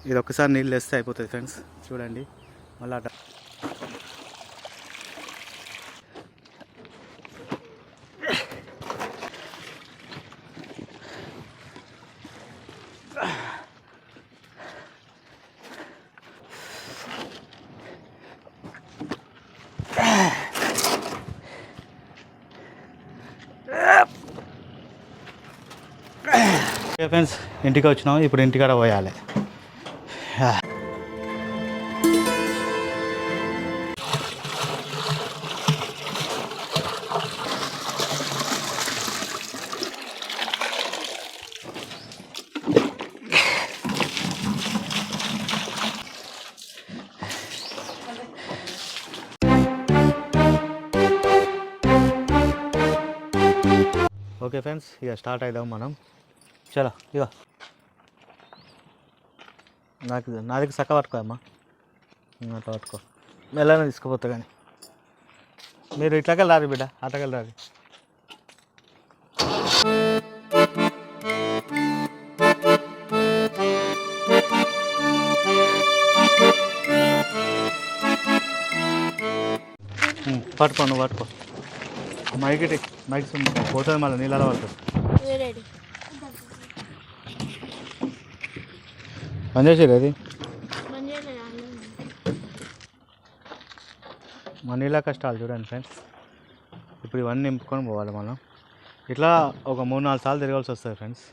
ఇది ఒక్కసారి నీళ్ళు వేస్తే అయిపోతుంది ఫ్రెండ్స్. చూడండి మళ్ళీ ఫ్రెండ్స్ ఇంటికి వచ్చినాం. ఇప్పుడు ఇంటికాడ పోయాలి. ఓకే ఫ్రెండ్స్, ఇక స్టార్ట్ అవుదాం మనం. చలో ఇక నా దగ్గర చక్క పట్టుకో అమ్మా, అట్లా పట్టుకో, మెల్లనే తీసుకుపోతా. కానీ మీరు ఇట్లాకెళ్ళి రారు బిడ్డ, అట్లకెళ్ళి రారు. పట్టుకో, నువ్వు పట్టుకో. మైక్ పోతుంది మళ్ళీ నీళ్ళలో పడుతుంది. పని చేసేది అది మన నీళ్ళ కష్టాలు చూడండి ఫ్రెండ్స్. ఇప్పుడు ఇవన్నీ నింపుకొని పోవాలి మనం. ఇట్లా ఒక 3-4 సార్లు తిరగాల్సి వస్తుంది ఫ్రెండ్స్.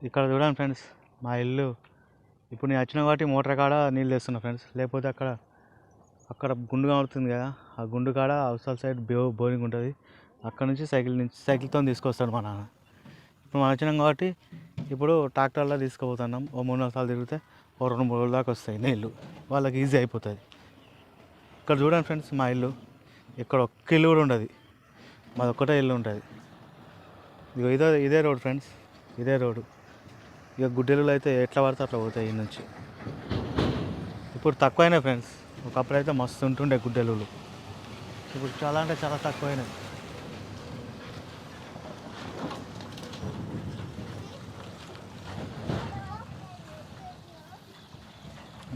ఇక్కడ చూడండి ఫ్రెండ్స్ మా ఇల్లు. ఇప్పుడు నేను వచ్చిన కాబట్టి మోటార్ కాడ నీళ్ళు వేస్తున్నా ఫ్రెండ్స్. లేకపోతే అక్కడ గుండు కడుతుంది కదా, ఆ గుండు కాడ అవసరం సైడ్ బోరింగ్ ఉంటుంది. అక్కడ నుంచి సైకిల్తో తీసుకొస్తాడు మా నాన్న. ఇప్పుడు మనం వచ్చినాం కాబట్టి ఇప్పుడు ట్రాక్టర్లో తీసుకుపోతున్నాం. ఓ 3-4 సార్లు తిరిగితే ఓ 2-3 రోజుల దాకా వస్తాయి నీళ్ళు. వాళ్ళకి ఈజీ అయిపోతుంది. ఇక్కడ చూడండి ఫ్రెండ్స్ మా ఇల్లు. ఇక్కడ ఒక్క ఇల్లు కూడా ఉండదు, మాది ఒక్కటే ఇల్లు ఉంటుంది. ఇదే రోడ్ ఫ్రెండ్స్, ఇదే రోడ్డు. ఇక గుడ్డెలు అయితే ఎట్లా పడితే అట్లా పోతాయి ఈ నుంచి. ఇప్పుడు తక్కువైనాయి ఫ్రెండ్స్. ఒకప్పుడు అయితే మస్తు ఉంటుండే గుడ్డెలు. ఇప్పుడు చాలా అంటే చాలా తక్కువైనాయి.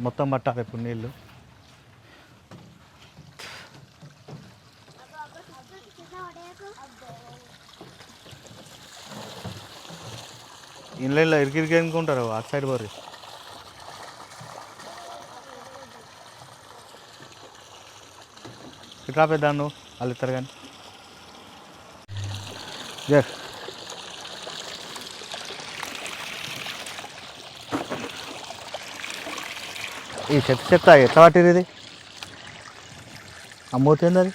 మొత్తం పట్టాలి ఇప్పుడు నీళ్ళు. ఇళ్ళల్లో ఇరికి అనుకుంటారు, అటు సైడ్ పోరు. ఇట్లా పెద్దాను వాళ్ళు ఇస్తారు కానీ ఈ చెత్త ఎట్లా పట్టిరు? ఇది అమ్మవుతుంది అది.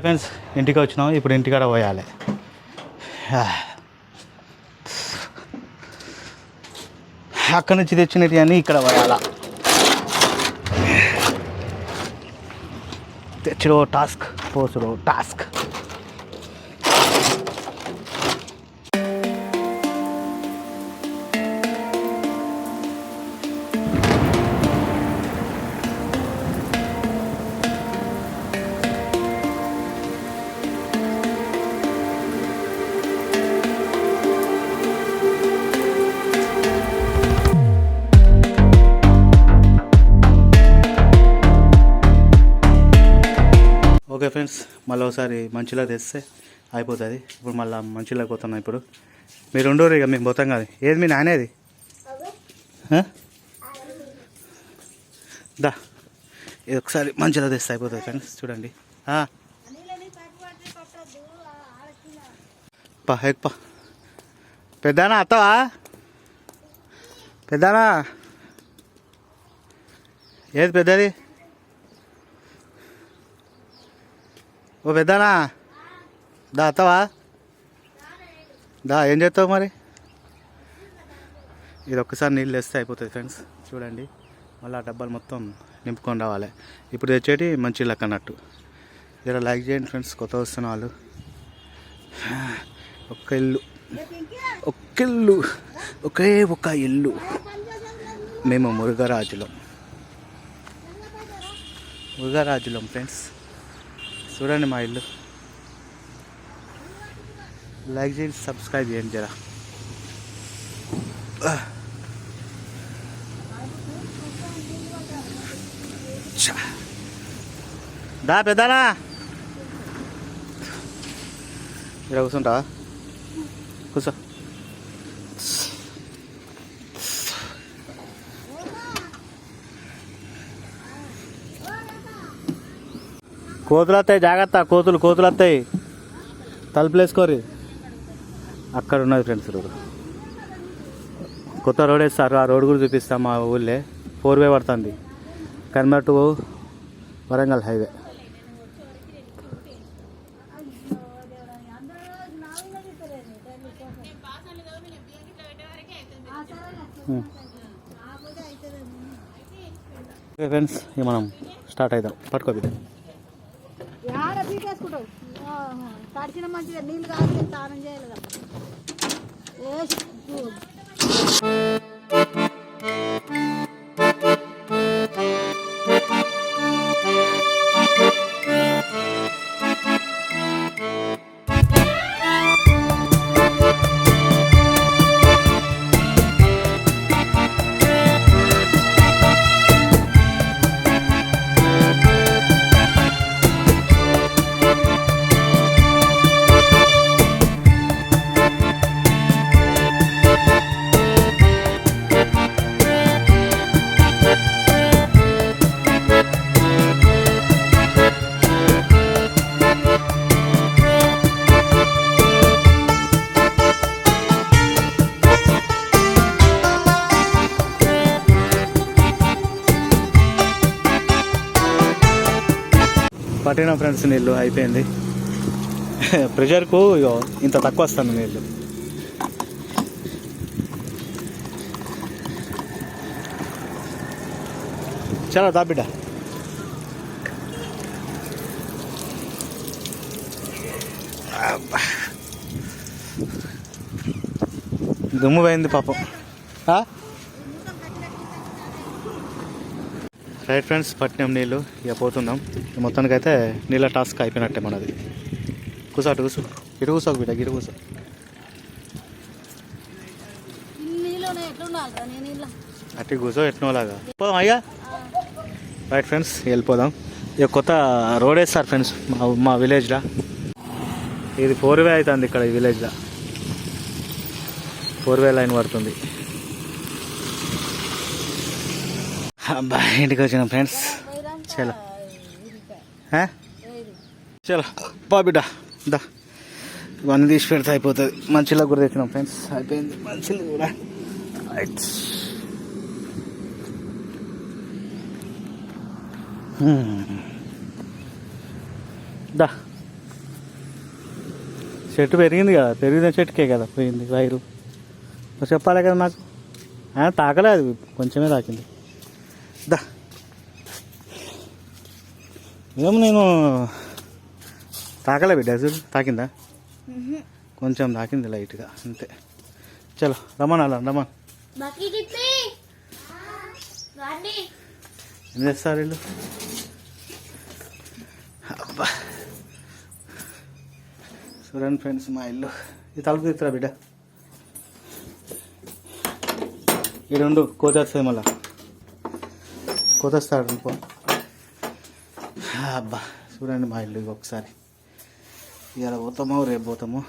ఫ్రెండ్స్ ఇంటికి వచ్చినాం. ఇప్పుడు ఇంటికాడ పోయాలి. అక్కడి నుంచి తెచ్చినవి అన్నీ ఇక్కడ పడాలా. తెచ్చడో టాస్క్, పోసడో టాస్క్. ఓకే ఫ్రెండ్స్, మళ్ళీ ఒకసారి మంచిలా తెస్తే అయిపోతుంది. ఇప్పుడు మళ్ళీ మంచిలా పోతున్నాం. ఇప్పుడు మీరు ఉండరు, ఇక మేము పోతాం కాదు. ఏది మీ నానేది? దా, ఇది ఒకసారి మంచిలా తెస్తే అయిపోతుంది ఫ్రెండ్స్. చూడండి. పా ఎక్కువ పెద్దనా అత్తవా? పెద్దనా ఏది పెద్దది? ఓ పెద్దనా, దా అత్తవా? దా, ఏం చేస్తావు మరి? ఇది ఒక్కసారి నీళ్ళు వేస్తే అయిపోతుంది ఫ్రెండ్స్. చూడండి, మళ్ళీ ఆ డబ్బాలు మొత్తం నింపుకొని రావాలి. ఇప్పుడు తెచ్చేటి మంచి లెక్క అన్నట్టు. జర లైక్ చేయండి ఫ్రెండ్స్, కొత్త వస్తున్న వాళ్ళు. ఒక్క ఇల్లు, ఒకే ఒక ఇల్లు. మేము మురుగరాజులం ఫ్రెండ్స్. చూడండి మా ఇల్లు. లైక్ చేయండి, సబ్స్క్రైబ్ చేయండి జరా. దా పెద్దనా, ఇలా కూర్చుంటా, కూర్చో. కోతులు వస్తాయి, జాగ్రత్త. కోతులు వస్తాయి, తలుపులు వేసుకోరి. అక్కడ ఉన్నది ఫ్రెండ్స్ రోడ్, కొత్త రోడ్ వేస్తారు. ఆ రోడ్ కూడా చూపిస్తాం. మా ఊళ్ళే 4 వే పడుతుంది, కన్మర్ to Warangal highway. Okay friends, ఇక మనం స్టార్ట్ అవుతాం. పట్టుకోబిడ్డ. తడిచిన మంచిగా నీళ్ళు కాదు, స్నానం చేయాలి కదా. పట్టిన ఫ్రెండ్స్ నీళ్ళు అయిపోయింది. ప్రెషర్కు ఇగో ఇంత తక్కువ వస్తుంది నీళ్ళు. చాలా దా బిడ్డ. దుమ్ము పోయింది పాపం. రైట్ ఫ్రెండ్స్, పట్టినాం నీళ్ళు. ఇక పోతున్నాం. మొత్తానికి అయితే నీళ్ళ టాస్క్ అయిపోయినట్టే మనది. కూర్చో, అటు కూర్చో, ఇటు కూర్చోకు బిడ్డ, ఇటు కూర్చో. అటు కూర్చో, ఎట్నోలాగా పోదాం అయ్యా. రైట్ ఫ్రెండ్స్, వెళ్ళిపోదాం. ఇక కొత్త రోడ్ వేస్తారు ఫ్రెండ్స్ మా విలేజ్లో. ఇది 4 వే అవుతుంది ఇక్కడ ఈ విలేజ్లో. 4 వే లైన్ పడుతుంది. అబ్బా, ఇంటికి వచ్చినాం ఫ్రెండ్స్. చలో చలో పా బిడ్డ, దా. ఇవన్నీ తీసి పెడితే అయిపోతుంది. మంచిలో కూడా తెచ్చినాం ఫ్రెండ్స్. అయిపోయింది మంచిలో కూడా. రైట్, దా. చెట్టు పెరిగింది కదా, పెరిగిన చెట్టుకే కదా పోయింది వైరు. చెప్పాలి కదా నాకు. తాకలే, అది కొంచెమే తాకింది. దా ఏమో నేను తాకలే బిడ్డ, చూడు తాకిందా? కొంచెం తాకింది లైట్గా అంతే. చలో రమ్మన్ అలా రమ్మన్. ఏం చేస్తారు వీళ్ళు? అబ్బా చూడండి ఫ్రెండ్స్ మా ఇల్లు. ఇది తలుపు తీస్తారా బిడ్డ? ఇక్కడ ఉండు, కోత వస్తుంది మళ్ళా, కోత వస్తాడు పో. అబ్బా చూడండి మా ఇల్లు ఒకసారి. ఇవాళ పోతామో రేపు పోతామో,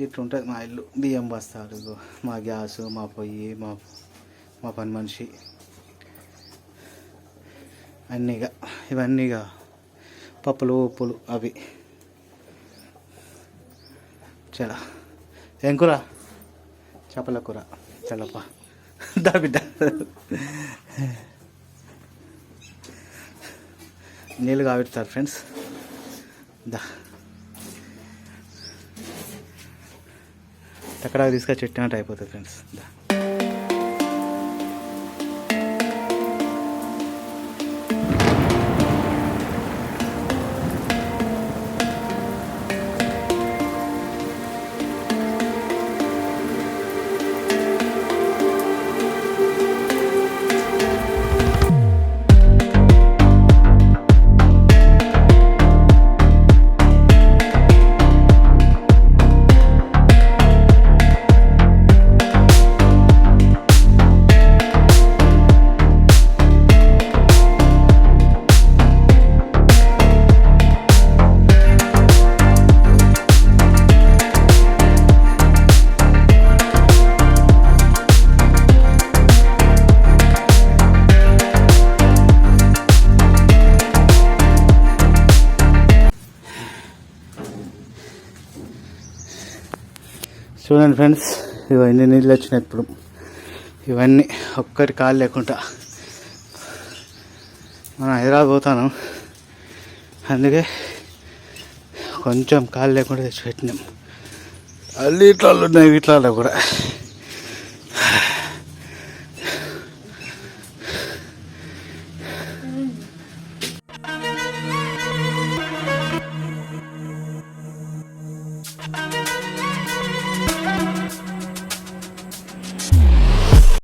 ఇట్లుంటుంది మా ఇల్లు. బియ్యం బస్తాలు, మా గ్యాసు, మా పొయ్యి, మా పని మనిషి అన్నీగా. ఇవన్నీగా పప్పులు ఉప్పులు అవి. చాలా ఏం కూర? చేపల కూర. చల్లప్ప దా బిడ్డ. నీళ్ళు కాబెడతారు ఫ్రెండ్స్. దా అక్కడ తీసుకొచ్చి పెట్టినట్టు అయిపోతుంది ఫ్రెండ్స్. దా చూడండి ఫ్రెండ్స్, ఇవన్నీ నీళ్ళు వచ్చినాయి ఇప్పుడు. ఇవన్నీ ఒక్కటి కాలు లేకుండా మనం హైదరాబాద్ పోతాను, అందుకే కొంచెం కాలు లేకుండా తెచ్చిపెట్టినాం. అల్లి ఇట్లా ఉన్నాయి, వీటిలో కూడా